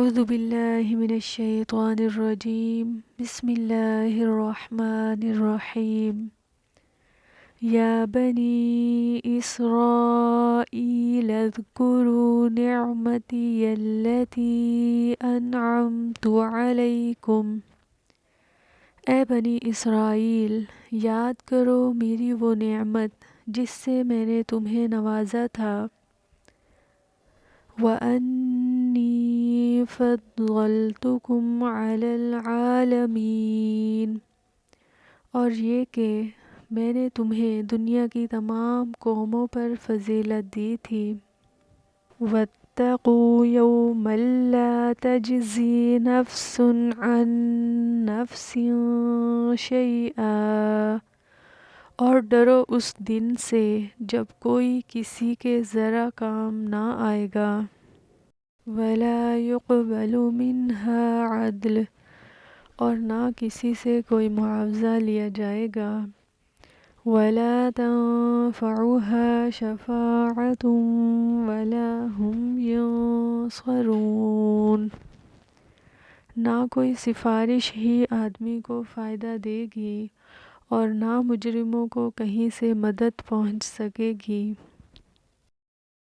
اعوذ باللہ من الشیطان الرجیم بسم اللہ الرحمن الرحیم یا بنی اسرائیل اذکروا نعمتی التی انعمت علیکم۔ اے بنی اسرائیل، یاد کرو میری وہ نعمت جس سے میں نے تمہیں نوازا تھا۔ وَأَنِّي فَضَّلْتُكُمْ عَلَى الْعَالَمِينَ، اور یہ کہ میں نے تمہیں دنیا کی تمام قوموں پر فضیلت دی تھی۔ وَاتَّقُوا يَوْمًا لَا تَجْزِي نَفْسٌ عَن نَفْسٍ شَيْئًا، اور ڈرو اس دن سے جب کوئی کسی کے ذرا کام نہ آئے گا۔ وَلَا يُقْبَلُ مِنْهَا عَدْلٌ، اور نہ کسی سے کوئی معاوضہ لیا جائے گا۔ وَلَا تَنفَعُهَا شَفَاعَةٌ وَلَا هُمْ يُنصَرُونَ، نہ کوئی سفارش ہی آدمی کو فائدہ دے گی اور نہ مجرموں کو کہیں سے مدد پہنچ سکے گی۔